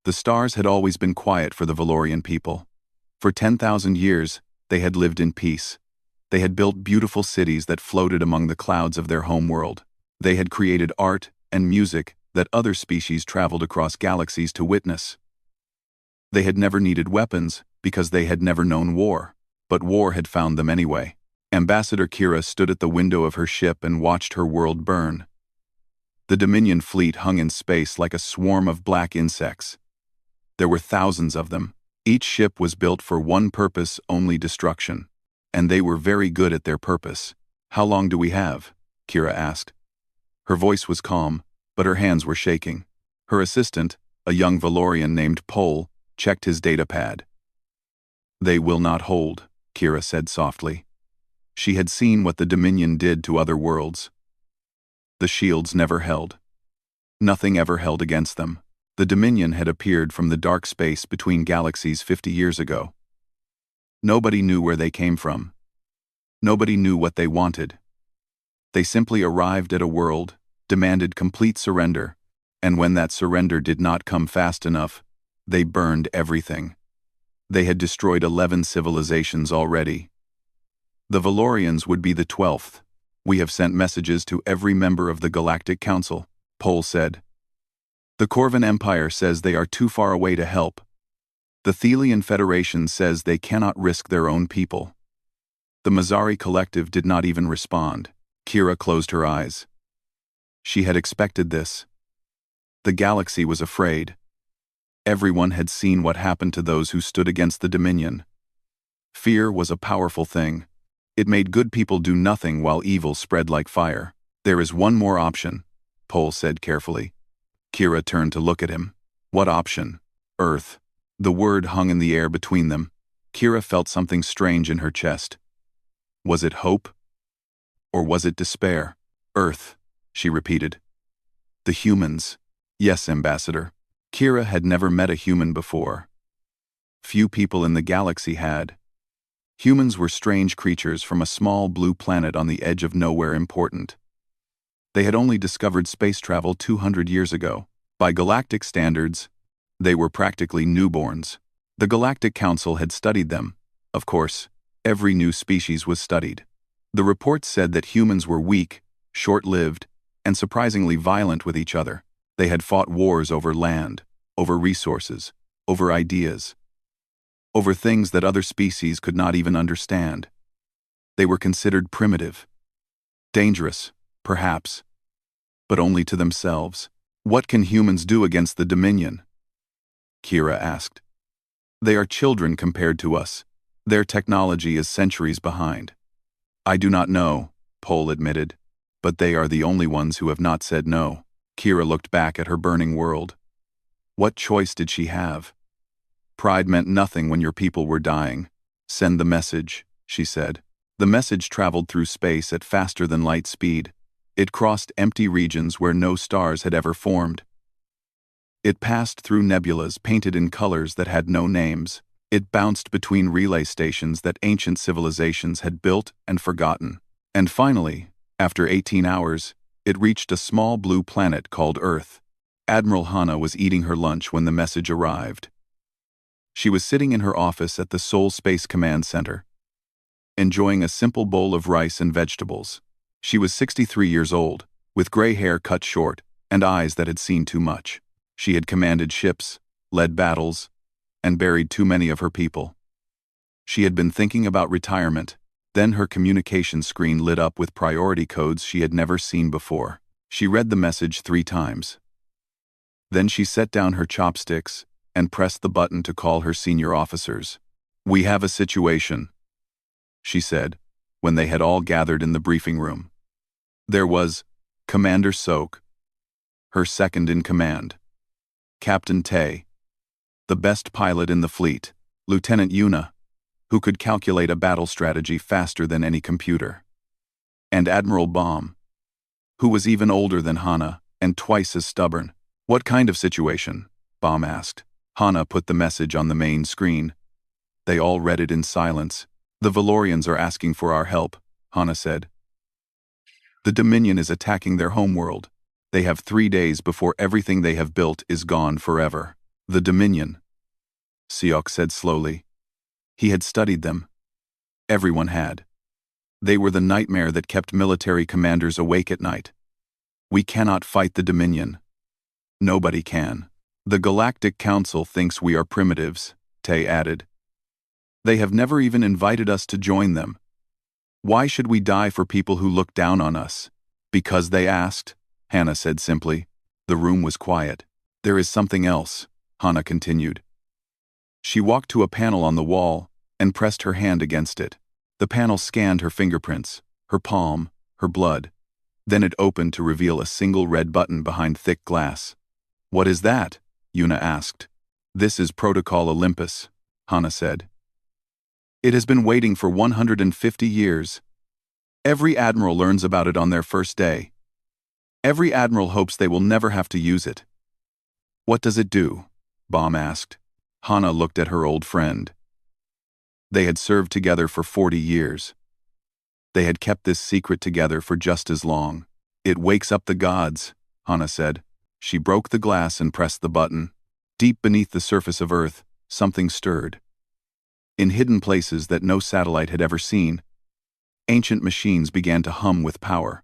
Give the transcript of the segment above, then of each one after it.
The stars had always been quiet for the Valorian people. For 10,000 years, they had lived in peace. They had built beautiful cities that floated among the clouds of their home world. They had created art and music that other species traveled across galaxies to witness. They had never needed weapons because they had never known war, but war had found them anyway. Ambassador Kira stood at the window of her ship and watched her world burn. The Dominion fleet hung in space like a swarm of black insects. There were thousands of them. Each ship was built for one purpose, only destruction. And they were very good at their purpose. "How long do we have?" Kira asked. Her voice was calm, but her hands were shaking. Her assistant, a young Valorian named Pol, checked his data pad. "They will not hold," Kira said softly. She had seen what the Dominion did to other worlds. The shields never held. Nothing ever held against them. The Dominion had appeared from the dark space between galaxies 50 years ago. Nobody knew where they came from. Nobody knew what they wanted. They simply arrived at a world, demanded complete surrender, and when that surrender did not come fast enough, they burned everything. They had destroyed 11 civilizations already. The Valorians would be the 12th. "We have sent messages to every member of the Galactic Council," Pol said. "The Corvan Empire says they are too far away to help. The Thelian Federation says they cannot risk their own people." The Mazari Collective did not even respond. Kira closed her eyes. She had expected this. The galaxy was afraid. Everyone had seen what happened to those who stood against the Dominion. Fear was a powerful thing. It made good people do nothing while evil spread like fire. "There is one more option," Pol said carefully. Kira turned to look at him. "What option?" "Earth." The word hung in the air between them. Kira felt something strange in her chest. Was it hope? Or was it despair? "Earth," she repeated. "The humans." "Yes, Ambassador." Kira had never met a human before. Few people in the galaxy had. Humans were strange creatures from a small blue planet on the edge of nowhere important. They had only discovered space travel 200 years ago. By galactic standards, they were practically newborns. The Galactic Council had studied them. Of course, every new species was studied. The reports said that humans were weak, short-lived, and surprisingly violent with each other. They had fought wars over land, over resources, over ideas, over things that other species could not even understand. They were considered primitive. Dangerous, perhaps, but only to themselves. "What can humans do against the Dominion?" Kira asked. "They are children compared to us. Their technology is centuries behind." "I do not know," Pol admitted, "but they are the only ones who have not said no." Kira looked back at her burning world. What choice did she have? Pride meant nothing when your people were dying. "Send the message," she said. The message traveled through space at faster than light speed. It crossed empty regions where no stars had ever formed. It passed through nebulas painted in colors that had no names. It bounced between relay stations that ancient civilizations had built and forgotten. And finally, after 18 hours, it reached a small blue planet called Earth. Admiral Hana was eating her lunch when the message arrived. She was sitting in her office at the Sol Space Command Center, enjoying a simple bowl of rice and vegetables. She was 63 years old, with gray hair cut short and eyes that had seen too much. She had commanded ships, led battles, and buried too many of her people. She had been thinking about retirement. Then her communication screen lit up with priority codes she had never seen before. She read the message 3 times. Then she set down her chopsticks and pressed the button to call her senior officers. "We have a situation," she said, when they had all gathered in the briefing room. There was Commander Sok, her second in command, Captain Tay, the best pilot in the fleet, Lieutenant Yuna, who could calculate a battle strategy faster than any computer, and Admiral Baum, who was even older than Hana and twice as stubborn. "What kind of situation?" Baum asked. Hana put the message on the main screen. They all read it in silence. "The Valorians are asking for our help," Hana said. "The Dominion is attacking their homeworld. They have 3 days before everything they have built is gone forever. The Dominion, Siok said slowly. He had studied them. Everyone had. They were the nightmare that kept military commanders awake at night. We cannot fight the Dominion. Nobody can. The Galactic Council thinks we are primitives, Tay added. They have never even invited us to join them. Why should we die for people who look down on us? Because they asked, Hannah said simply. The room was quiet. There is something else, Hannah continued. She walked to a panel on the wall and pressed her hand against it. The panel scanned her fingerprints, her palm, her blood. Then it opened to reveal a single red button behind thick glass. What is that? Yuna asked. This is Protocol Olympus, Hannah said. It has been waiting for 150 years. Every admiral learns about it on their first day. Every admiral hopes they will never have to use it. What does it do? Baum asked. Hannah looked at her old friend. They had served together for 40 years. They had kept this secret together for just as long. It wakes up the gods, Hannah said. She broke the glass and pressed the button. Deep beneath the surface of Earth, something stirred. In hidden places that no satellite had ever seen, ancient machines began to hum with power.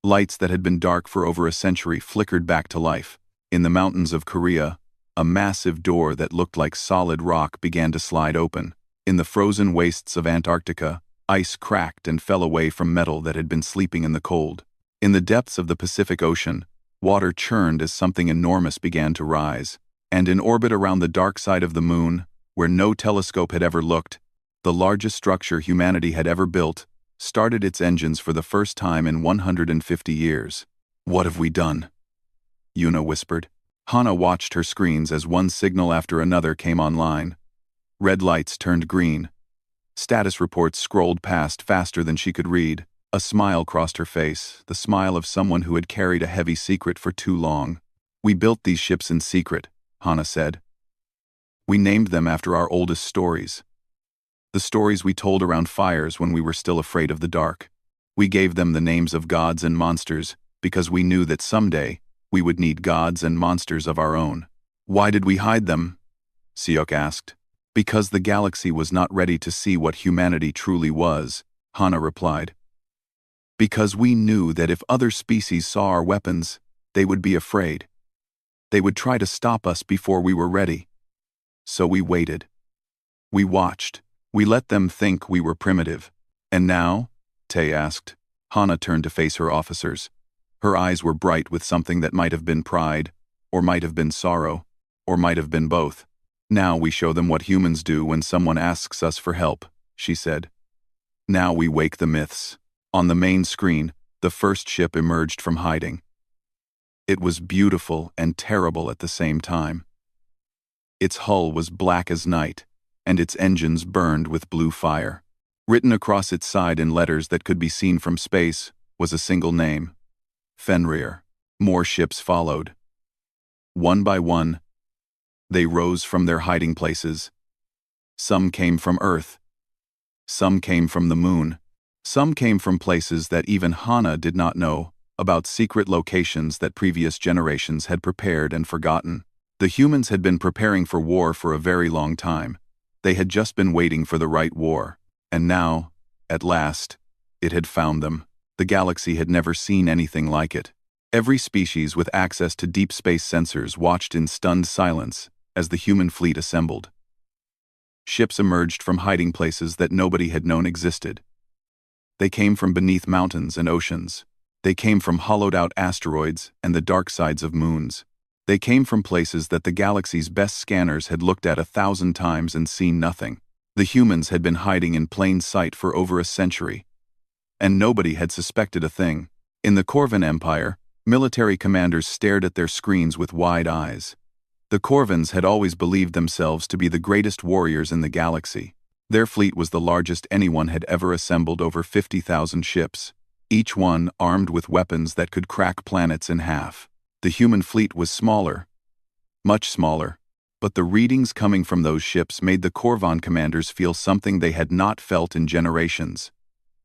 Lights that had been dark for over a century flickered back to life. In the mountains of Korea, a massive door that looked like solid rock began to slide open. In the frozen wastes of Antarctica, ice cracked and fell away from metal that had been sleeping in the cold. In the depths of the Pacific Ocean, water churned as something enormous began to rise. And in orbit around the dark side of the moon, where no telescope had ever looked, the largest structure humanity had ever built, started its engines for the first time in 150 years. What have we done? Yuna whispered. Hannah watched her screens as one signal after another came online. Red lights turned green. Status reports scrolled past faster than she could read. A smile crossed her face, the smile of someone who had carried a heavy secret for too long. We built these ships in secret, Hannah said. We named them after our oldest stories. The stories we told around fires when we were still afraid of the dark. We gave them the names of gods and monsters because we knew that someday we would need gods and monsters of our own. Why did we hide them? Siok asked. Because the galaxy was not ready to see what humanity truly was, Hannah replied. Because we knew that if other species saw our weapons, they would be afraid. They would try to stop us before we were ready. So we waited. We watched. We let them think we were primitive. And now? Tay asked. Hannah turned to face her officers. Her eyes were bright with something that might have been pride, or might have been sorrow, or might have been both. Now we show them what humans do when someone asks us for help, she said. Now we wake the myths. On the main screen, the first ship emerged from hiding. It was beautiful and terrible at the same time. Its hull was black as night, and its engines burned with blue fire. Written across its side in letters that could be seen from space was a single name, Fenrir. More ships followed. One by one, they rose from their hiding places. Some came from Earth. Some came from the moon. Some came from places that even Hannah did not know about, secret locations that previous generations had prepared and forgotten. The humans had been preparing for war for a very long time. They had just been waiting for the right war. And now, at last, it had found them. The galaxy had never seen anything like it. Every species with access to deep space sensors watched in stunned silence as the human fleet assembled. Ships emerged from hiding places that nobody had known existed. They came from beneath mountains and oceans. They came from hollowed-out asteroids and the dark sides of moons. They came from places that the galaxy's best scanners had looked at 1,000 times and seen nothing. The humans had been hiding in plain sight for over a century, and nobody had suspected a thing. In the Corvan Empire, military commanders stared at their screens with wide eyes. The Corvans had always believed themselves to be the greatest warriors in the galaxy. Their fleet was the largest anyone had ever assembled, over 50,000 ships, each one armed with weapons that could crack planets in half. The human fleet was smaller, much smaller, but the readings coming from those ships made the Corvan commanders feel something they had not felt in generations: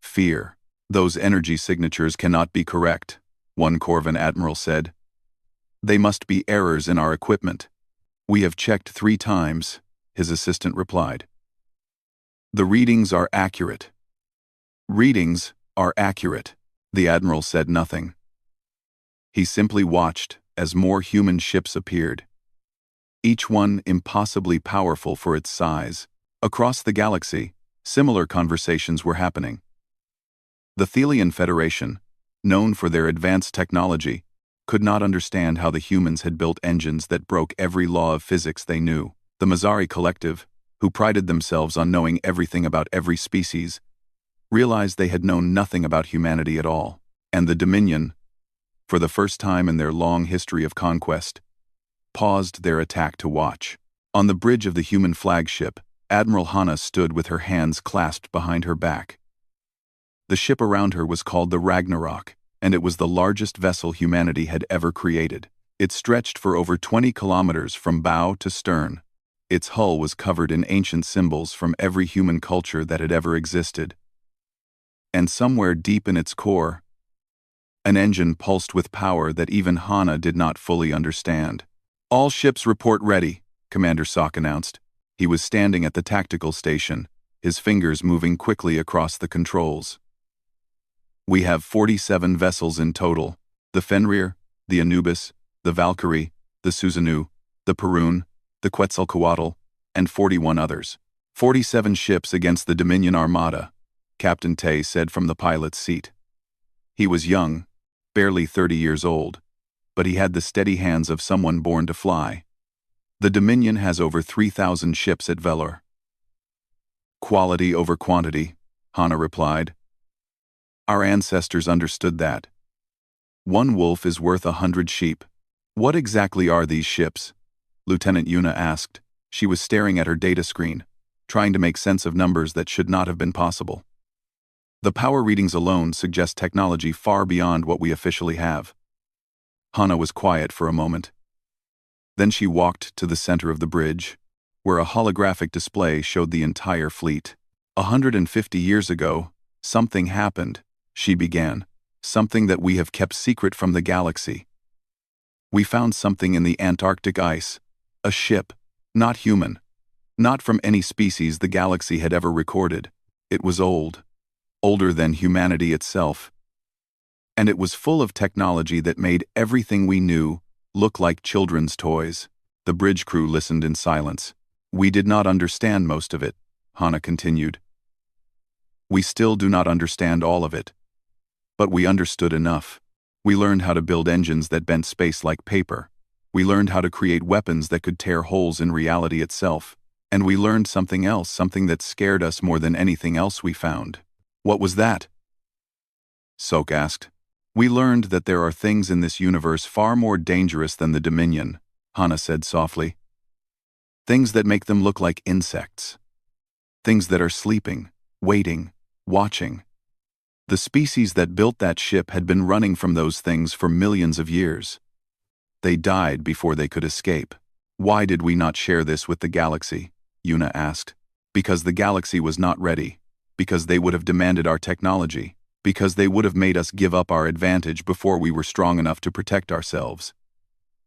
fear. Those energy signatures cannot be correct, one Corvan admiral said. They must be errors in our equipment. "We have checked 3 times," his assistant replied. "The readings are accurate." "Readings are accurate." The admiral said nothing. He simply watched as more human ships appeared, each one impossibly powerful for its size. Across the galaxy, similar conversations were happening. The Thelian Federation, known for their advanced technology, could not understand how the humans had built engines that broke every law of physics they knew. The Mazari Collective, who prided themselves on knowing everything about every species, realized they had known nothing about humanity at all. And the Dominion, for the first time in their long history of conquest, paused their attack to watch. On the bridge of the human flagship, Admiral Hana stood with her hands clasped behind her back. The ship around her was called the Ragnarok, and it was the largest vessel humanity had ever created. It stretched for over 20 kilometers from bow to stern. Its hull was covered in ancient symbols from every human culture that had ever existed. And somewhere deep in its core, an engine pulsed with power that even Hana did not fully understand. "All ships report ready," Commander Sok announced. He was standing at the tactical station, his fingers moving quickly across the controls. "We have 47 vessels in total: the Fenrir, the Anubis, the Valkyrie, the Susanoo, the Perun, the Quetzalcoatl, and 41 others. 47 ships against the Dominion Armada," Captain Tay said from the pilot's seat. He was young, barely 30 years old, but he had the steady hands of someone born to fly. "The Dominion has over 3,000 ships at Velor." "Quality over quantity," Hana replied. "Our ancestors understood that. 1 wolf is worth 100 sheep." "What exactly are these ships?" Lieutenant Yuna asked. She was staring at her data screen, trying to make sense of numbers that should not have been possible. "The power readings alone suggest technology far beyond what we officially have." Hana was quiet for a moment. Then she walked to the center of the bridge, where a holographic display showed the entire fleet. 150 years ago, something happened, she began. "Something that we have kept secret from the galaxy. We found something in the Antarctic ice. A ship, not human, not from any species the galaxy had ever recorded. It was old, older than humanity itself. And it was full of technology that made everything we knew look like children's toys." The bridge crew listened in silence. "We did not understand most of it," Hana continued. "We still do not understand all of it. But we understood enough. We learned how to build engines that bent space like paper. We learned how to create weapons that could tear holes in reality itself. And we learned something else, something that scared us more than anything else we found." "What was that?" Sok asked. "We learned that there are things in this universe far more dangerous than the Dominion," Hana said softly. "Things that make them look like insects. Things that are sleeping, waiting, watching. The species that built that ship had been running from those things for millions of years. They died before they could escape." "Why did we not share this with the galaxy?" Yuna asked. "Because the galaxy was not ready. Because they would have demanded our technology. Because they would have made us give up our advantage before we were strong enough to protect ourselves."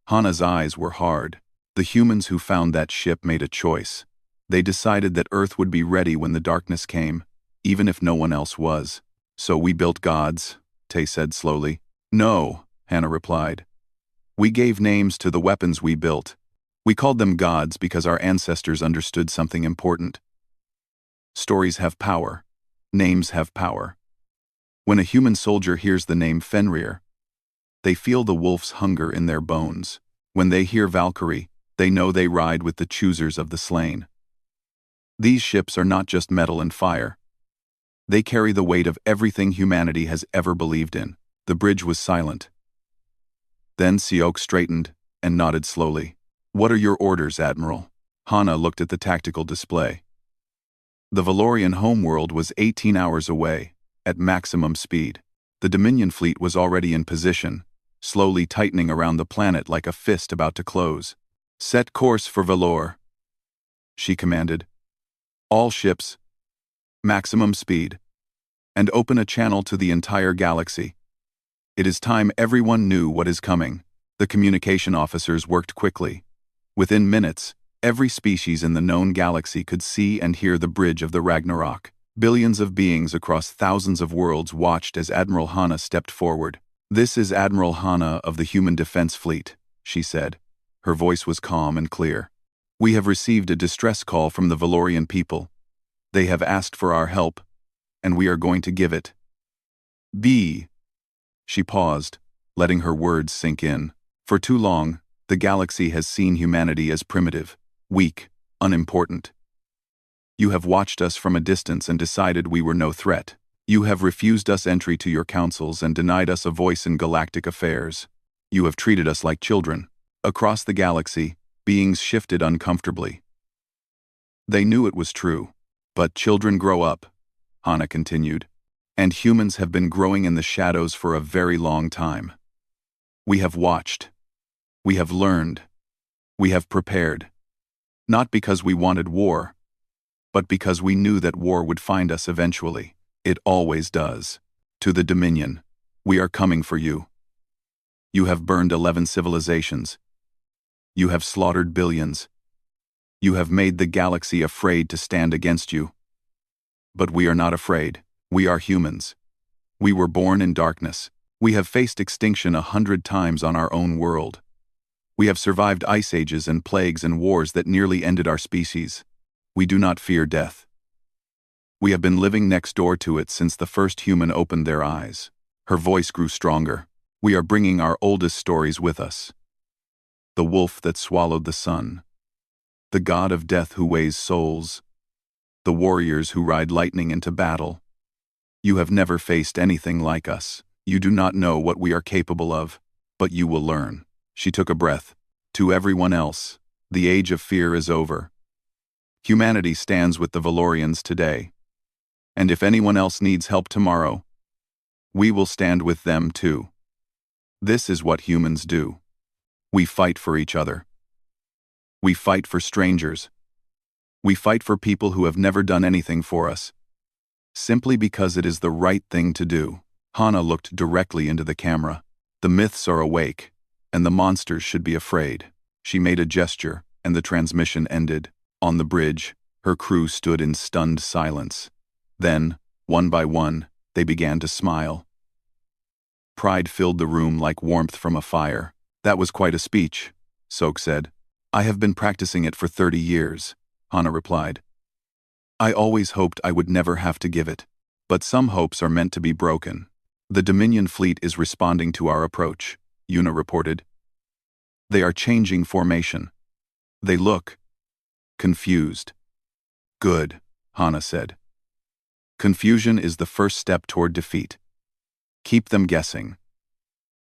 Hana's eyes were hard. The humans who found that ship made a choice. They decided that Earth would be ready when the darkness came, even if no one else was. "So we built gods," Tay said slowly. "No," Hana replied. "We gave names to the weapons we built. We called them gods because our ancestors understood something important. Stories have power. Names have power. When a human soldier hears the name Fenrir, they feel the wolf's hunger in their bones. When they hear Valkyrie, they know they ride with the choosers of the slain. These ships are not just metal and fire. They carry the weight of everything humanity has ever believed in." The bridge was silent. Then Siok straightened and nodded slowly. "What are your orders, Admiral?" Hana looked at the tactical display. The Valorian homeworld was 18 hours away, at maximum speed. The Dominion fleet was already in position, slowly tightening around the planet like a fist about to close. "Set course for Valor," she commanded. "All ships, maximum speed, and open a channel to the entire galaxy. It is time everyone knew what is coming." The communication officers worked quickly. Within minutes, every species in the known galaxy could see and hear the bridge of the Ragnarok. Billions of beings across thousands of worlds watched as Admiral Hana stepped forward. "This is Admiral Hana of the Human Defense Fleet," she said. Her voice was calm and clear. "We have received a distress call from the Valorian people. They have asked for our help, and we are going to give it." B. She paused, letting her words sink in. For too long, the galaxy has seen humanity as primitive, weak, unimportant. You have watched us from a distance and decided we were no threat. You have refused us entry to your councils and denied us a voice in galactic affairs. You have treated us like children. Across the galaxy, beings shifted uncomfortably. They knew it was true. But children grow up, Hana continued, and humans have been growing in the shadows for a very long time. We have watched. We have learned. We have prepared. Not because we wanted war, but because we knew that war would find us eventually. It always does. To the Dominion, we are coming for you. You have burned 11 civilizations. You have slaughtered billions. You have made the galaxy afraid to stand against you. But we are not afraid. We are humans. We were born in darkness. We have faced extinction 100 times on our own world. We have survived ice ages and plagues and wars that nearly ended our species. We do not fear death. We have been living next door to it since the first human opened their eyes. Her voice grew stronger. We are bringing our oldest stories with us. The wolf that swallowed the sun. The god of death who weighs souls. The warriors who ride lightning into battle. You have never faced anything like us. You do not know what we are capable of, but you will learn. She took a breath. To everyone else, the age of fear is over. Humanity stands with the Valorians today. And if anyone else needs help tomorrow, we will stand with them too. This is what humans do. We fight for each other. We fight for strangers. We fight for people who have never done anything for us, simply because it is the right thing to do. Hana looked directly into the camera. The myths are awake, and the monsters should be afraid. She made a gesture, and the transmission ended. On the bridge, her crew stood in stunned silence. Then, one by one, they began to smile. Pride filled the room like warmth from a fire. "That was quite a speech," Sok said. "I have been practicing it for 30 years, Hana replied. "I always hoped I would never have to give it. But some hopes are meant to be broken." "The Dominion fleet is responding to our approach," Yuna reported. "They are changing formation. They look confused." "Good," Hana said. "Confusion is the first step toward defeat. Keep them guessing.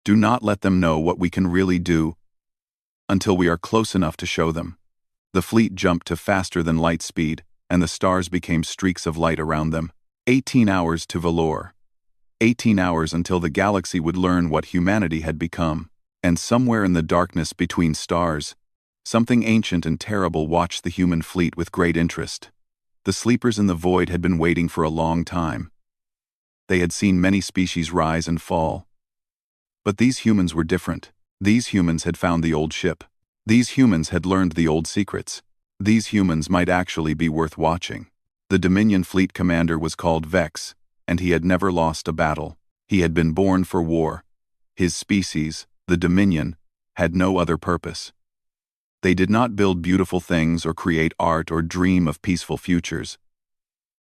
Do not let them know what we can really do until we are close enough to show them." The fleet jumped to faster than light speed, and the stars became streaks of light around them. 18 hours to Valor. 18 hours until the galaxy would learn what humanity had become. And somewhere in the darkness between stars, something ancient and terrible watched the human fleet with great interest. The sleepers in the void had been waiting for a long time. They had seen many species rise and fall. But these humans were different. These humans had found the old ship. These humans had learned the old secrets. These humans might actually be worth watching. The Dominion fleet commander was called Vex, and he had never lost a battle. He had been born for war. His species, the Dominion, had no other purpose. They did not build beautiful things or create art or dream of peaceful futures.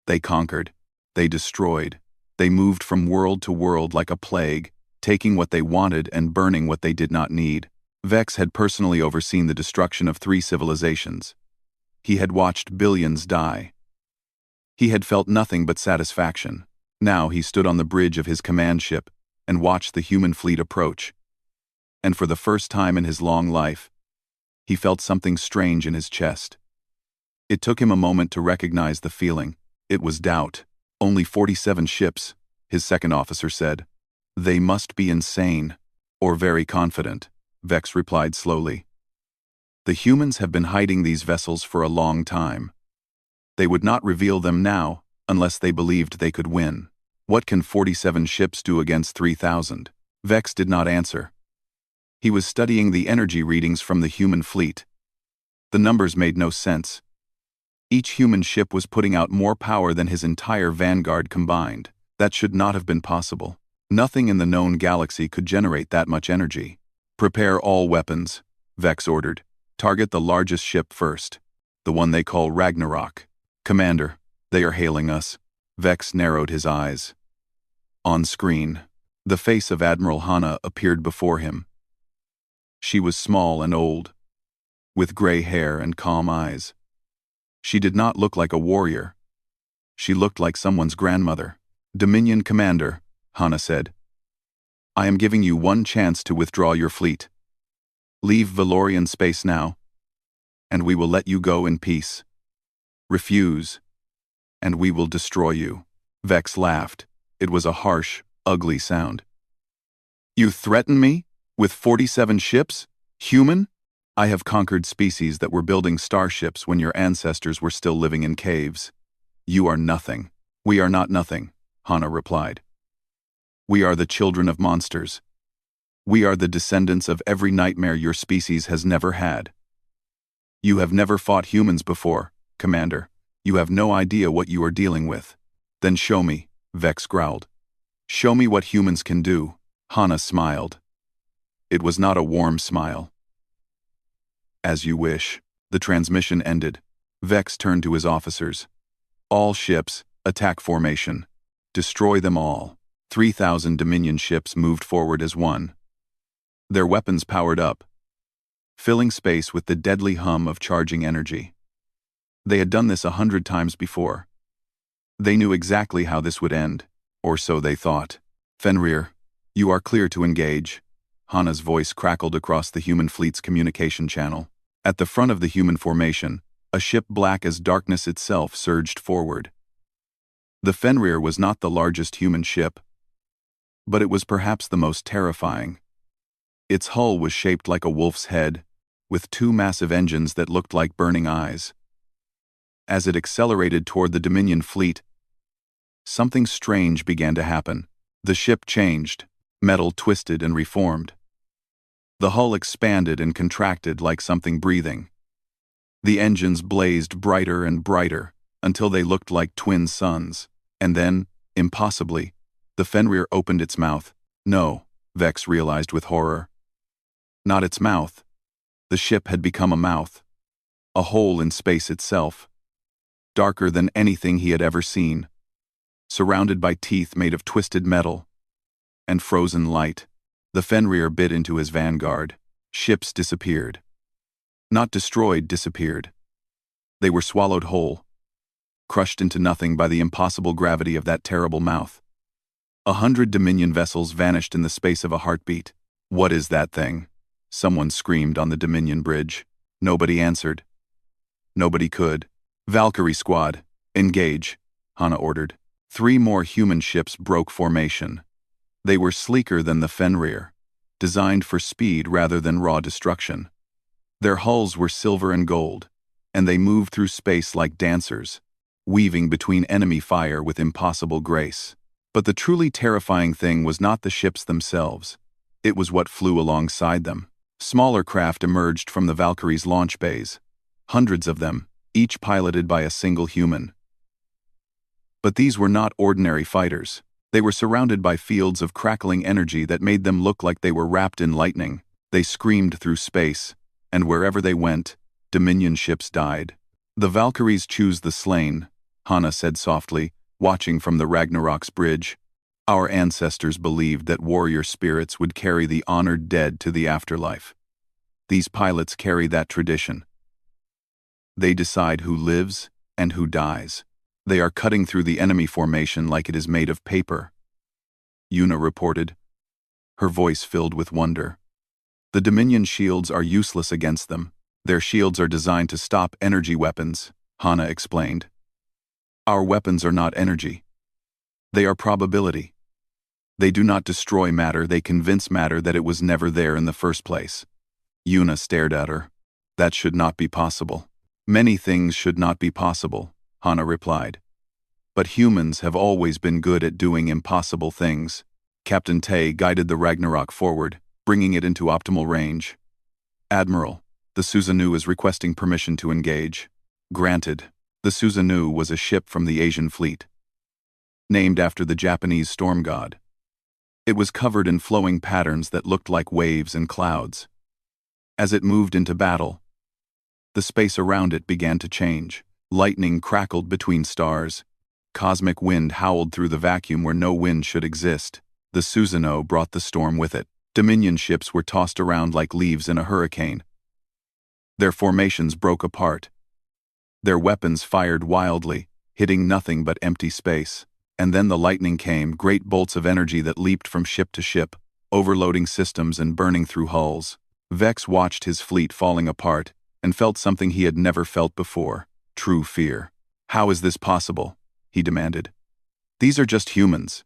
They conquered. They destroyed. They moved from world to world like a plague, taking what they wanted and burning what they did not need. Vex had personally overseen the destruction of 3 civilizations. He had watched billions die. He had felt nothing but satisfaction. Now he stood on the bridge of his command ship and watched the human fleet approach. And for the first time in his long life, he felt something strange in his chest. It took him a moment to recognize the feeling. It was doubt. "Only 47 ships," his second officer said. "They must be insane, or very confident," Vex replied slowly. "The humans have been hiding these vessels for a long time. They would not reveal them now unless they believed they could win. What can 47 ships do against 3,000? Vex did not answer. He was studying the energy readings from the human fleet. The numbers made no sense. Each human ship was putting out more power than his entire vanguard combined. That should not have been possible. Nothing in the known galaxy could generate that much energy. Prepare all weapons, Vex ordered. Target the largest ship first. The one they call Ragnarok. Commander, they are hailing us. Vex narrowed his eyes. On screen, the face of Admiral Hana appeared before him. She was small and old, with gray hair and calm eyes. She did not look like a warrior. She looked like someone's grandmother. Dominion Commander, Hana said. I am giving you one chance to withdraw your fleet. Leave Valorian space now, and we will let you go in peace. Refuse, and we will destroy you. Vex laughed. It was a harsh, ugly sound. You threaten me? With 47 ships? Human? I have conquered species that were building starships when your ancestors were still living in caves. You are nothing. We are not nothing, Hana replied. We are the children of monsters. We are the descendants of every nightmare your species has never had. You have never fought humans before, Commander. You have no idea what you are dealing with. Then show me, Vex growled. Show me what humans can do. Hana smiled. It was not a warm smile. As you wish. The transmission ended. Vex turned to his officers. All ships, attack formation. Destroy them all. 3,000 Dominion ships moved forward as one. Their weapons powered up, filling space with the deadly hum of charging energy. They had done this 100 times before. They knew exactly how this would end, or so they thought. Fenrir, you are clear to engage. Hana's voice crackled across the human fleet's communication channel. At the front of the human formation, a ship black as darkness itself surged forward. The Fenrir was not the largest human ship, but it was perhaps the most terrifying. Its hull was shaped like a wolf's head, with two massive engines that looked like burning eyes. As it accelerated toward the Dominion fleet, something strange began to happen. The ship changed, metal twisted and reformed. The hull expanded and contracted like something breathing. The engines blazed brighter and brighter until they looked like twin suns. And then, impossibly, the Fenrir opened its mouth. No, Vex realized with horror. Not its mouth. The ship had become a mouth. A hole in space itself. Darker than anything he had ever seen. Surrounded by teeth made of twisted metal and frozen light. The Fenrir bit into his vanguard. Ships disappeared. Not destroyed, disappeared. They were swallowed whole, crushed into nothing by the impossible gravity of that terrible mouth. 100 Dominion vessels vanished in the space of a heartbeat. What is that thing? Someone screamed on the Dominion bridge. Nobody answered. Nobody could. Valkyrie squad, engage, Hana ordered. 3 more human ships broke formation. They were sleeker than the Fenrir, designed for speed rather than raw destruction. Their hulls were silver and gold, and they moved through space like dancers, weaving between enemy fire with impossible grace. But the truly terrifying thing was not the ships themselves. It was what flew alongside them. Smaller craft emerged from the Valkyrie's launch bays. Hundreds of them, each piloted by a single human. But these were not ordinary fighters. They were surrounded by fields of crackling energy that made them look like they were wrapped in lightning. They screamed through space, and wherever they went, Dominion ships died. The Valkyries choose the slain, Hana said softly, watching from the Ragnarok's bridge. Our ancestors believed that warrior spirits would carry the honored dead to the afterlife. These pilots carry that tradition. They decide who lives and who dies. They are cutting through the enemy formation like it is made of paper. Yuna reported, her voice filled with wonder. The Dominion shields are useless against them. Their shields are designed to stop energy weapons, Hana explained. Our weapons are not energy. They are probability. They do not destroy matter, they convince matter that it was never there in the first place. Yuna stared at her. That should not be possible. Many things should not be possible, Hana replied. But humans have always been good at doing impossible things. Captain Tay guided the Ragnarok forward, bringing it into optimal range. Admiral, The Susanoo is requesting permission to engage. Granted. The Susanoo was a ship from the Asian fleet, named after the Japanese storm god. It was covered in flowing patterns that looked like waves and clouds. As it moved into battle, the space around it began to change. Lightning crackled between stars. Cosmic wind howled through the vacuum where no wind should exist. The Susanoo brought the storm with it. Dominion ships were tossed around like leaves in a hurricane. Their formations broke apart. Their weapons fired wildly, hitting nothing but empty space. And then the lightning came, great bolts of energy that leaped from ship to ship, overloading systems and burning through hulls. Vex watched his fleet falling apart and felt something he had never felt before: true fear. "How is this possible?" he demanded. "These are just humans.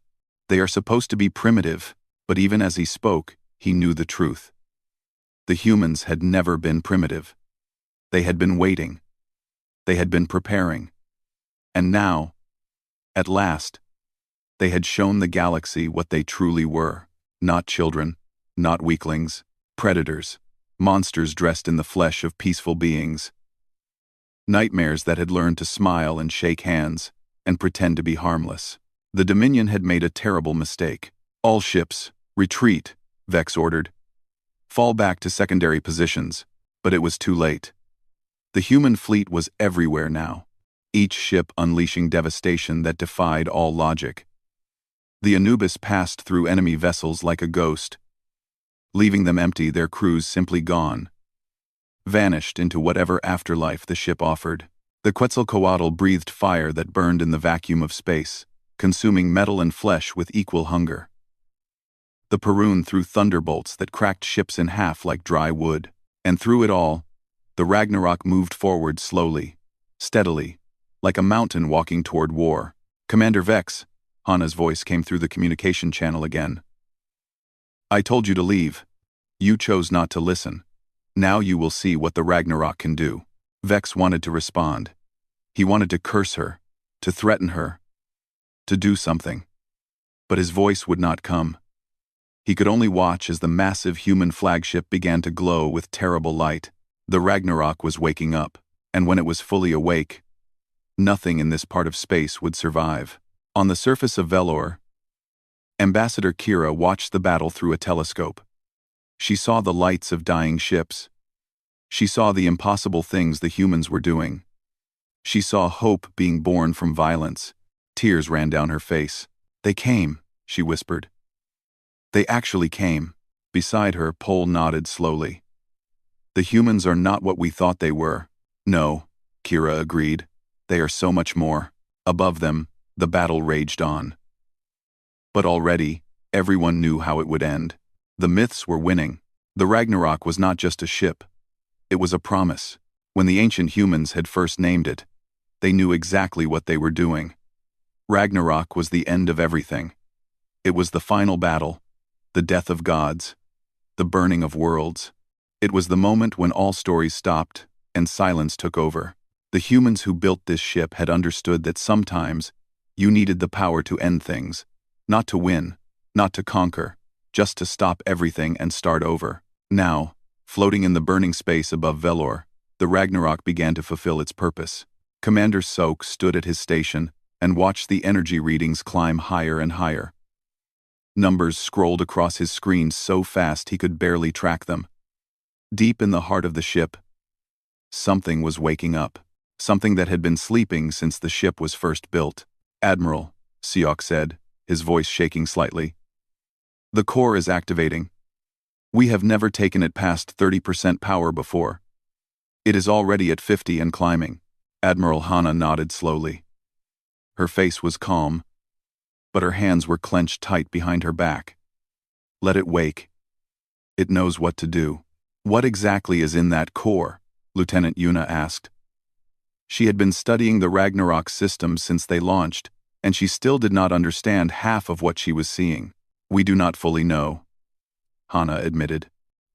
They are supposed to be primitive." But even as he spoke, he knew the truth. The humans had never been primitive. They had been waiting. They had been preparing. And now, at last, they had shown the galaxy what they truly were. Not children, not weaklings, predators, monsters dressed in the flesh of peaceful beings. Nightmares that had learned to smile and shake hands and pretend to be harmless. The Dominion had made a terrible mistake. "All ships, retreat," Vex ordered. "Fall back to secondary positions." But it was too late. The human fleet was everywhere now, each ship unleashing devastation that defied all logic. The Anubis passed through enemy vessels like a ghost, leaving them empty, their crews simply gone, vanished into whatever afterlife the ship offered. The Quetzalcoatl breathed fire that burned in the vacuum of space, consuming metal and flesh with equal hunger. The Perun threw thunderbolts that cracked ships in half like dry wood. And through it all, the Ragnarok moved forward slowly, steadily, like a mountain walking toward war. "Commander Vex," Hana's voice came through the communication channel again. "I told you to leave. You chose not to listen. Now you will see what the Ragnarok can do." Vex wanted to respond. He wanted to curse her, to threaten her, to do something. But his voice would not come. He could only watch as the massive human flagship began to glow with terrible light. The Ragnarok was waking up, and when it was fully awake, nothing in this part of space would survive. On the surface of Velor, Ambassador Kira watched the battle through a telescope. She saw the lights of dying ships. She saw the impossible things the humans were doing. She saw hope being born from violence. Tears ran down her face. "They came," she whispered. "They actually came." Beside her, Pol nodded slowly. "The humans are not what we thought they were." "No," Kira agreed. "They are so much more." Above them, the battle raged on. But already, everyone knew how it would end. The myths were winning. The Ragnarok was not just a ship. It was a promise. When the ancient humans had first named it, they knew exactly what they were doing. Ragnarok was the end of everything. It was the final battle, the death of gods, the burning of worlds. It was the moment when all stories stopped and silence took over. The humans who built this ship had understood that sometimes you needed the power to end things, not to win, not to conquer, just to stop everything and start over. Now, floating in the burning space above Velor, the Ragnarok began to fulfill its purpose. Commander Sok stood at his station and watched the energy readings climb higher and higher. Numbers scrolled across his screen so fast he could barely track them. Deep in the heart of the ship, something was waking up. Something that had been sleeping since the ship was first built. "Admiral," Siok said, his voice shaking slightly. "The core is activating. We have never taken it past 30% power before. It is already at 50 and climbing." Admiral Hana nodded slowly. Her face was calm, but her hands were clenched tight behind her back. "Let it wake. It knows what to do." "What exactly is in that core?" Lieutenant Yuna asked. She had been studying the Ragnarok system since they launched, and she still did not understand half of what she was seeing. "We do not fully know," Hana admitted.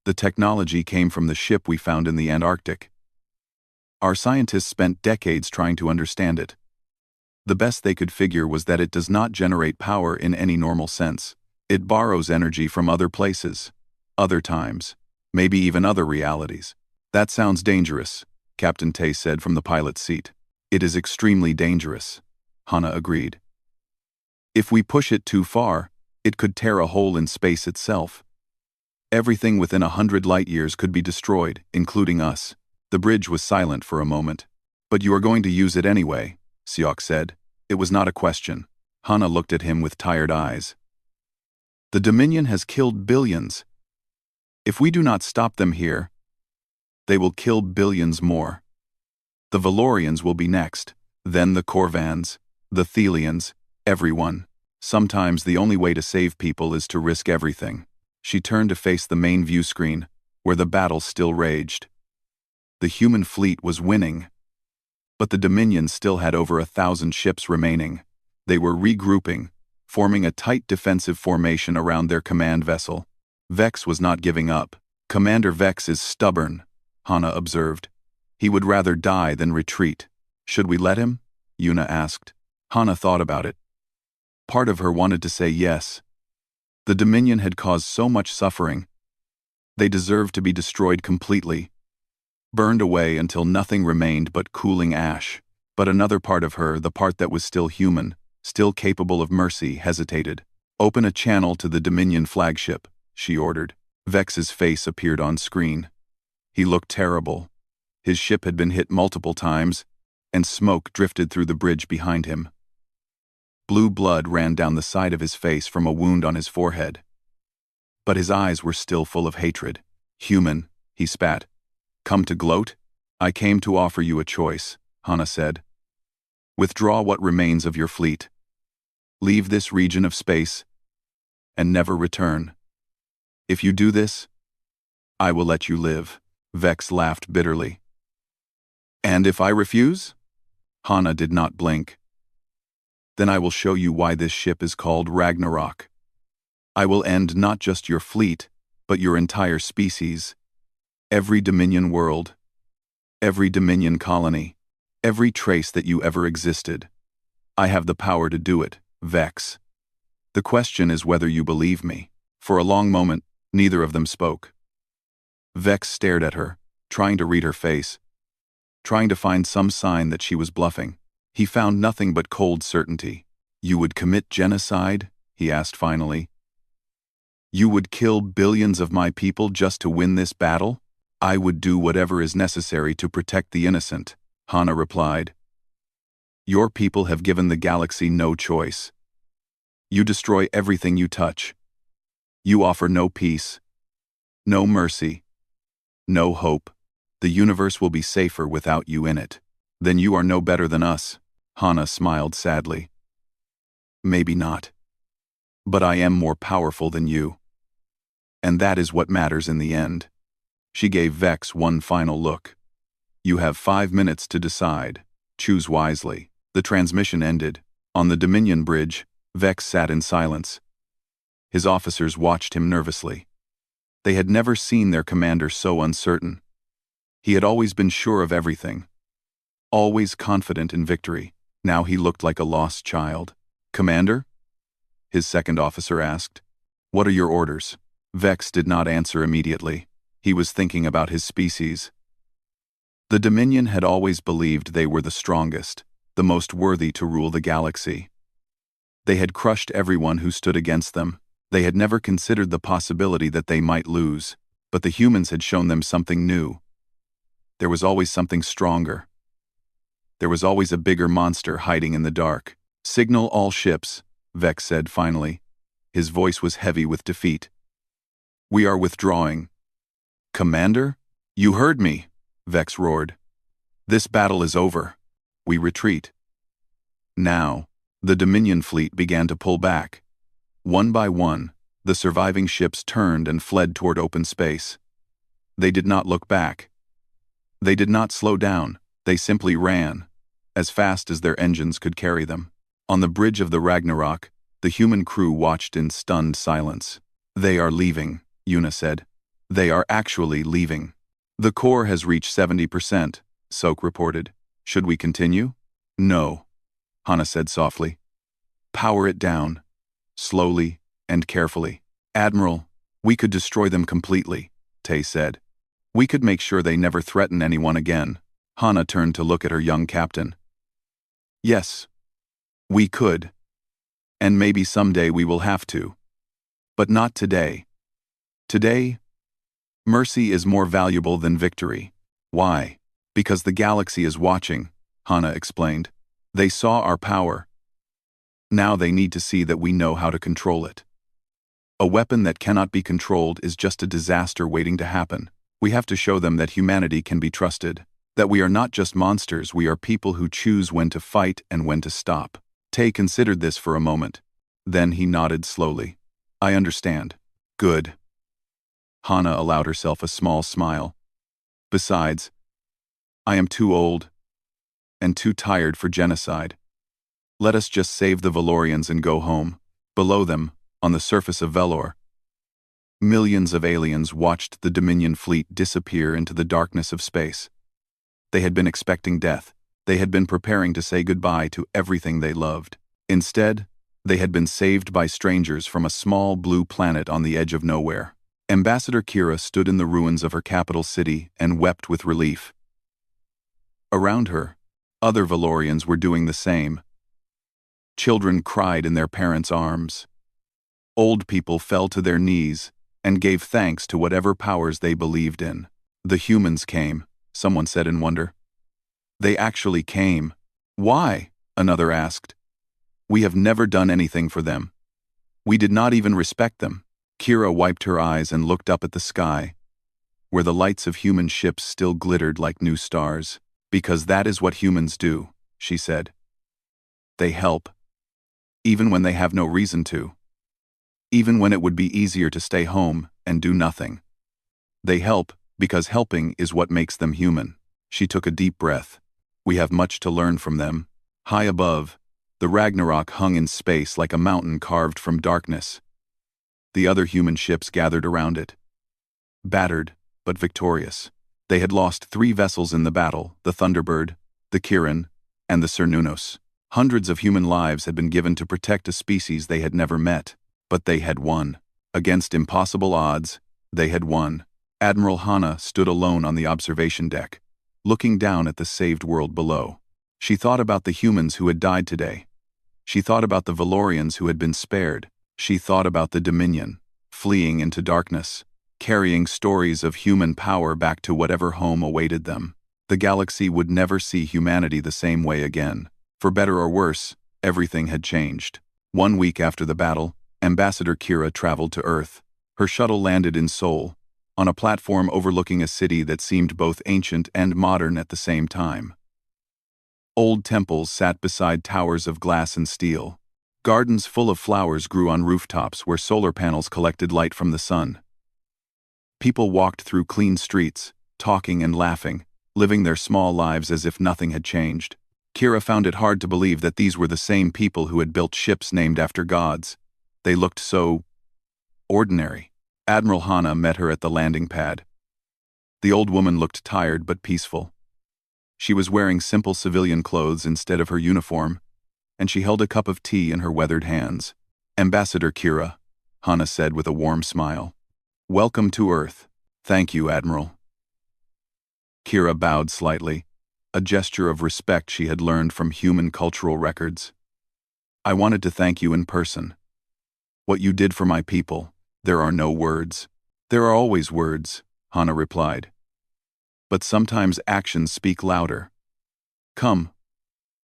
"The technology came from the ship we found in the Antarctic. Our scientists spent decades trying to understand it. The best they could figure was that it does not generate power in any normal sense. It borrows energy from other places, other times, maybe even other realities. That sounds dangerous, Captain Tay said from the pilot's seat. It is extremely dangerous, Hana agreed. If we push it too far, it could tear a hole in space itself. Everything within 100 light-years could be destroyed, including us. The bridge was silent for a moment. But you are going to use it anyway, Seok said. It was not a question. Hana looked at him with tired eyes. The Dominion has killed billions. If we do not stop them here, they will kill billions more. The Valorians will be next, then the Corvans, the Thelians, everyone. Sometimes the only way to save people is to risk everything. She turned to face the main view screen, where the battle still raged. The human fleet was winning. But the Dominion still had over 1,000 ships remaining. They were regrouping, forming a tight defensive formation around their command vessel. Vex was not giving up. Commander Vex is stubborn, Hana observed. He would rather die than retreat. Should we let him? Yuna asked. Hana thought about it. Part of her wanted to say yes. The Dominion had caused so much suffering. They deserved to be destroyed completely, burned away until nothing remained but cooling ash. But another part of her, the part that was still human, still capable of mercy, hesitated. Open a channel to the Dominion flagship, she ordered. Vex's face appeared on screen. He looked terrible. His ship had been hit multiple times, and smoke drifted through the bridge behind him. Blue blood ran down the side of his face from a wound on his forehead. But his eyes were still full of hatred. Human, he spat. Come to gloat? I came to offer you a choice, Hana said. Withdraw what remains of your fleet. Leave this region of space, and never return. If you do this, I will let you live. Vex laughed bitterly. And if I refuse? Hana did not blink. Then I will show you why this ship is called Ragnarok. I will end not just your fleet, but your entire species. Every Dominion world, every Dominion colony, every trace that you ever existed. I have the power to do it, Vex. The question is whether you believe me. For a long moment, neither of them spoke. Vex stared at her, trying to read her face, trying to find some sign that she was bluffing. He found nothing but cold certainty. You would commit genocide? He asked finally. You would kill billions of my people just to win this battle? I would do whatever is necessary to protect the innocent, Hana replied. Your people have given the galaxy no choice. You destroy everything you touch. You offer no peace, no mercy, no hope. The universe will be safer without you in it. Then you are no better than us, Hana smiled sadly. Maybe not. But I am more powerful than you. And that is what matters in the end. She gave Vex one final look. You have 5 minutes to decide. Choose wisely. The transmission ended. On the Dominion bridge, Vex sat in silence. His officers watched him nervously. They had never seen their commander so uncertain. He had always been sure of everything, always confident in victory. Now he looked like a lost child. Commander? His second officer asked. What are your orders? Vex did not answer immediately. He was thinking about his species. The Dominion had always believed they were the strongest, the most worthy to rule the galaxy. They had crushed everyone who stood against them. They had never considered the possibility that they might lose, but the humans had shown them something new. There was always something stronger. There was always a bigger monster hiding in the dark. Signal all ships, Vex said finally. His voice was heavy with defeat. We are withdrawing. Commander? You heard me, Vex roared. This battle is over. We retreat. Now, the Dominion fleet began to pull back. One by one, the surviving ships turned and fled toward open space. They did not look back. They did not slow down. They simply ran, as fast as their engines could carry them. On the bridge of the Ragnarok, the human crew watched in stunned silence. They are leaving, Yuna said. They are actually leaving. The core has reached 70%, Sok reported. Should we continue? No, Hana said softly. Power it down, slowly and carefully. Admiral, we could destroy them completely, Tay said. We could make sure they never threaten anyone again. Hana turned to look at her young captain. Yes, we could. And maybe someday we will have to. But not today. Today, mercy is more valuable than victory. Why? Because the galaxy is watching, Hana explained. They saw our power. Now they need to see that we know how to control it. A weapon that cannot be controlled is just a disaster waiting to happen. We have to show them that humanity can be trusted, that we are not just monsters, we are people who choose when to fight and when to stop. Tay considered this for a moment. Then he nodded slowly. I understand. Good. Hana allowed herself a small smile. Besides, I am too old and too tired for genocide. Let us just save the Valorians and go home. Below them, on the surface of Velor, millions of aliens watched the Dominion fleet disappear into the darkness of space. They had been expecting death. They had been preparing to say goodbye to everything they loved. Instead, they had been saved by strangers from a small blue planet on the edge of nowhere. Ambassador Kira stood in the ruins of her capital city and wept with relief. Around her, other Valorians were doing the same. Children cried in their parents' arms. Old people fell to their knees and gave thanks to whatever powers they believed in. The humans came, someone said in wonder. They actually came. Why? Another asked. We have never done anything for them. We did not even respect them. Kira wiped her eyes and looked up at the sky, where the lights of human ships still glittered like new stars. Because that is what humans do, she said. They help, even when they have no reason to. Even when it would be easier to stay home and do nothing. They help because helping is what makes them human. She took a deep breath. We have much to learn from them. High above, the Ragnarok hung in space like a mountain carved from darkness. The other human ships gathered around it. Battered, but victorious. They had lost 3 vessels in the battle, the Thunderbird, the Kirin, and the Cernunnos. Hundreds of human lives had been given to protect a species they had never met. But they had won. Against impossible odds, they had won. Admiral Hana stood alone on the observation deck, looking down at the saved world below. She thought about the humans who had died today. She thought about the Valorians who had been spared. She thought about the Dominion, fleeing into darkness, carrying stories of human power back to whatever home awaited them. The galaxy would never see humanity the same way again. For better or worse, everything had changed. 1 week after the battle, Ambassador Kira traveled to Earth. Her shuttle landed in Seoul, on a platform overlooking a city that seemed both ancient and modern at the same time. Old temples sat beside towers of glass and steel. Gardens full of flowers grew on rooftops where solar panels collected light from the sun. People walked through clean streets, talking and laughing, living their small lives as if nothing had changed. Kira found it hard to believe that these were the same people who had built ships named after gods. They looked so ordinary. Admiral Hana met her at the landing pad. The old woman looked tired but peaceful. She was wearing simple civilian clothes instead of her uniform, and she held a cup of tea in her weathered hands. Ambassador Kira, Hana said with a warm smile. Welcome to Earth. Thank you, Admiral. Kira bowed slightly, a gesture of respect she had learned from human cultural records. I wanted to thank you in person. What you did for my people, there are no words. There are always words, Hana replied. But sometimes actions speak louder. Come.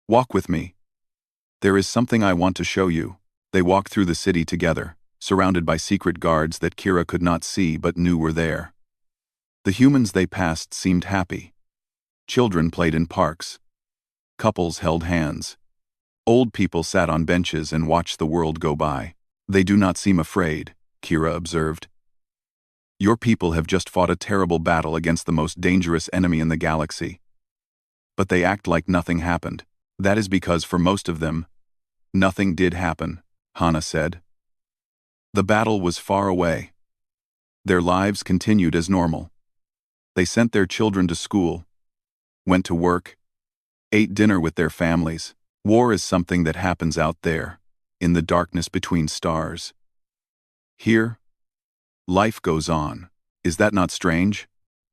Walk with me. There is something I want to show you. They walked through the city together, surrounded by secret guards that Kira could not see but knew were there. The humans they passed seemed happy. Children played in parks. Couples held hands. Old people sat on benches and watched the world go by. They do not seem afraid, Kira observed. Your people have just fought a terrible battle against the most dangerous enemy in the galaxy. But they act like nothing happened. That is because for most of them, nothing did happen, Hana said. The battle was far away. Their lives continued as normal. They sent their children to school, went to work, ate dinner with their families. War is something that happens out there, in the darkness between stars. Here, life goes on. Is that not strange?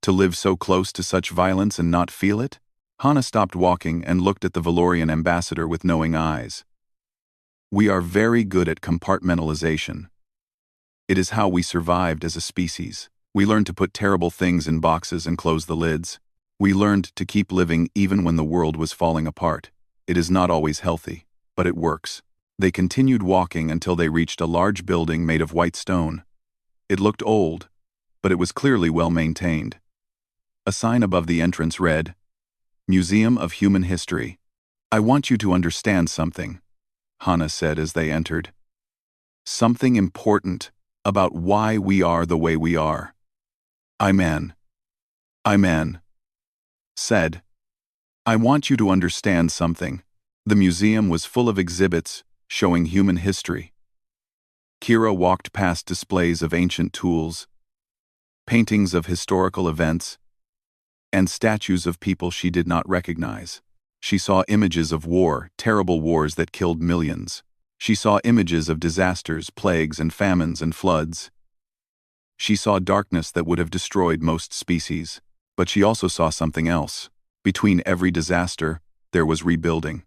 To live so close to such violence and not feel it? Hana stopped walking and looked at the Valorian ambassador with knowing eyes. We are very good at compartmentalization. It is how we survived as a species. We learned to put terrible things in boxes and close the lids. We learned to keep living even when the world was falling apart. It is not always healthy, but it works. They continued walking until they reached a large building made of white stone. It looked old, but it was clearly well maintained. A sign above the entrance read, Museum of Human History. I want you to understand something, Hana said as they entered. Something important about why we are the way we are. I said. I want you to understand something. The museum was full of exhibits showing human history. Kira walked past displays of ancient tools, paintings of historical events, and statues of people she did not recognize. She saw images of war, terrible wars that killed millions. She saw images of disasters, plagues, and famines and floods. She saw darkness that would have destroyed most species. But she also saw something else. Between every disaster, there was rebuilding.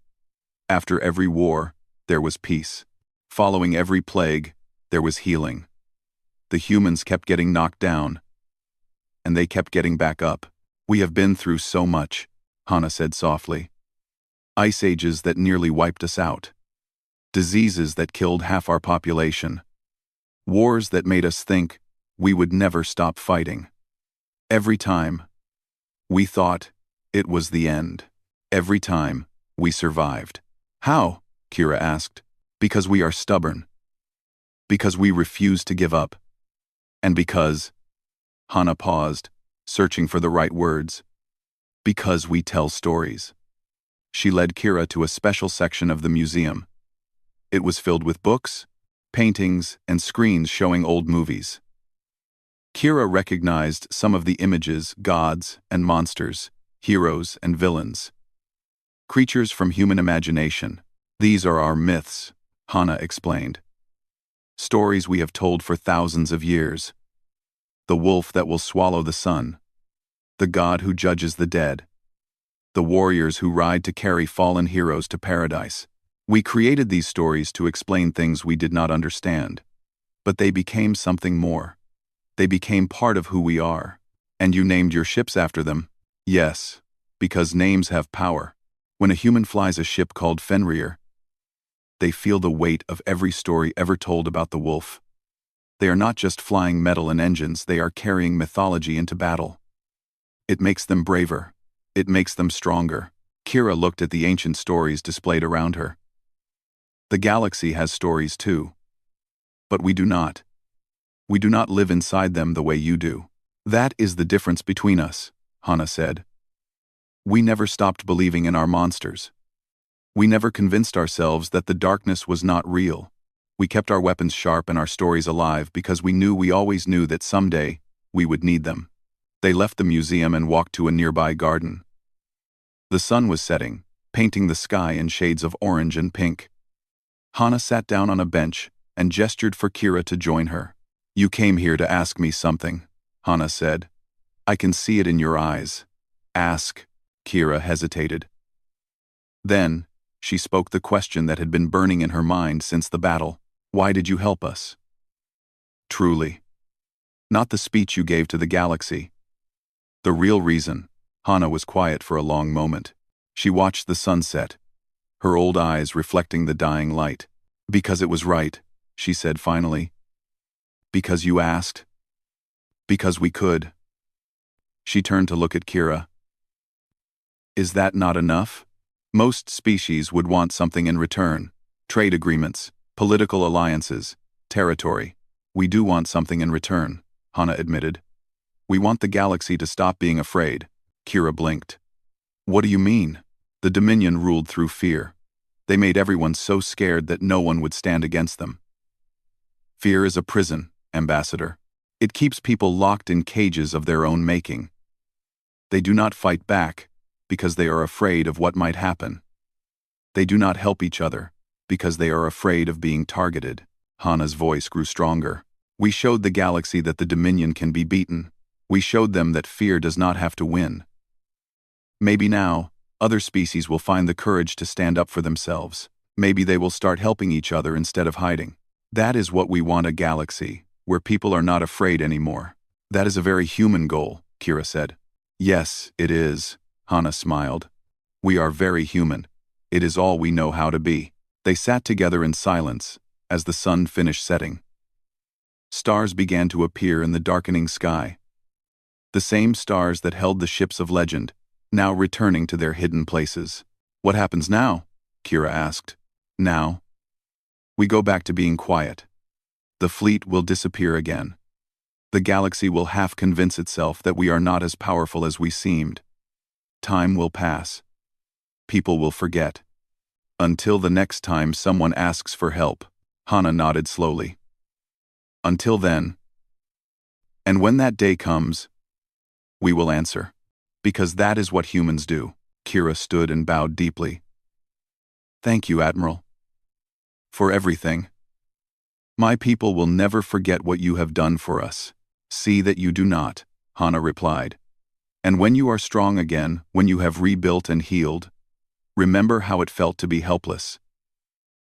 After every war, there was peace. Following every plague, there was healing. The humans kept getting knocked down, and they kept getting back up. We have been through so much, Hana said softly. Ice ages that nearly wiped us out. Diseases that killed half our population. Wars that made us think we would never stop fighting. Every time, we thought it was the end. Every time, we survived. How? Kira asked. Because we are stubborn. Because we refuse to give up. And because, Hana paused, searching for the right words. Because we tell stories. She led Kira to a special section of the museum. It was filled with books, paintings, and screens showing old movies. Kira recognized some of the images, gods and monsters, heroes and villains. Creatures from human imagination. These are our myths, Hana explained. Stories we have told for thousands of years. The wolf that will swallow the sun. The god who judges the dead. The warriors who ride to carry fallen heroes to paradise. We created these stories to explain things we did not understand. But they became something more. They became part of who we are. And you named your ships after them? Yes, because names have power. When a human flies a ship called Fenrir, they feel the weight of every story ever told about the wolf. They are not just flying metal and engines, they are carrying mythology into battle. It makes them braver. It makes them stronger. Kira looked at the ancient stories displayed around her. The galaxy has stories too. But we do not. We do not live inside them the way you do. That is the difference between us, Hana said. We never stopped believing in our monsters. We never convinced ourselves that the darkness was not real. We kept our weapons sharp and our stories alive because we always knew that someday we would need them. They left the museum and walked to a nearby garden. The sun was setting, painting the sky in shades of orange and pink. Hana sat down on a bench and gestured for Kira to join her. You came here to ask me something, Hana said. I can see it in your eyes. Ask. Kira hesitated. Then, she spoke the question that had been burning in her mind since the battle. Why did you help us? Truly. Not the speech you gave to the galaxy. The real reason. Hana was quiet for a long moment. She watched the sunset, her old eyes reflecting the dying light. Because it was right, she said finally. Because you asked. Because we could. She turned to look at Kira. Is that not enough? Most species would want something in return. Trade agreements, political alliances, territory. We do want something in return, Hana admitted. We want the galaxy to stop being afraid. Kira blinked. What do you mean? The Dominion ruled through fear. They made everyone so scared that no one would stand against them. Fear is a prison, Ambassador. It keeps people locked in cages of their own making. They do not fight back because they are afraid of what might happen. They do not help each other because they are afraid of being targeted. Hana's voice grew stronger. We showed the galaxy that the Dominion can be beaten. We showed them that fear does not have to win. Maybe now, other species will find the courage to stand up for themselves. Maybe they will start helping each other instead of hiding. That is what we want, a galaxy, where people are not afraid anymore. That is a very human goal, Kira said. Yes, it is, Hana smiled. We are very human. It is all we know how to be. They sat together in silence as the sun finished setting. Stars began to appear in the darkening sky. The same stars that held the ships of legend, now returning to their hidden places. What happens now? Kira asked. Now? We go back to being quiet. The fleet will disappear again. The galaxy will half convince itself that we are not as powerful as we seemed. Time will pass. People will forget. Until the next time someone asks for help. Hana nodded slowly. Until then. And when that day comes, we will answer. Because that is what humans do. Kira stood and bowed deeply. Thank you, Admiral. For everything. My people will never forget what you have done for us. See that you do not, Hana replied. And when you are strong again, when you have rebuilt and healed, remember how it felt to be helpless.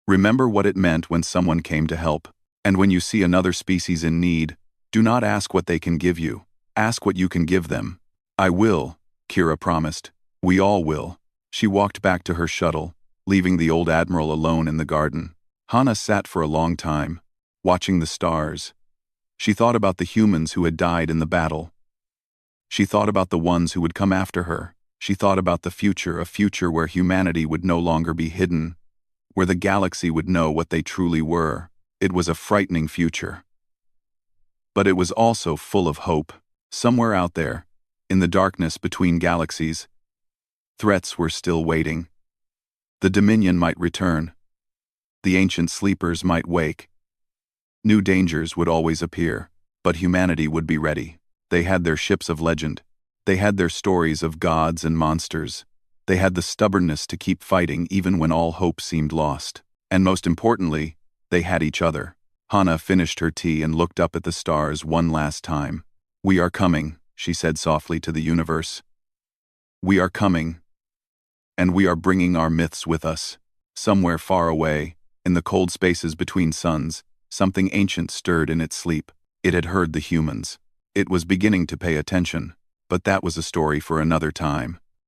Remember what it meant when someone came to help. And when you see another species in need, do not ask what they can give you. Ask what you can give them. I will, Kira promised. We all will. She walked back to her shuttle, leaving the old admiral alone in the garden. Hana sat for a long time, watching the stars. She thought about the humans who had died in the battle. She thought about the ones who would come after her. She thought about the future, a future where humanity would no longer be hidden, where the galaxy would know what they truly were. It was a frightening future. But it was also full of hope. Somewhere out there, in the darkness between galaxies, threats were still waiting. The Dominion might return. The ancient sleepers might wake. New dangers would always appear, but humanity would be ready. They had their ships of legend. They had their stories of gods and monsters. They had the stubbornness to keep fighting even when all hope seemed lost. And most importantly, they had each other. Hana finished her tea and looked up at the stars one last time. We are coming, she said softly to the universe. We are coming. And we are bringing our myths with us. Somewhere far away, in the cold spaces between suns, something ancient stirred in its sleep. It had heard the humans. It was beginning to pay attention, but that was a story for another time.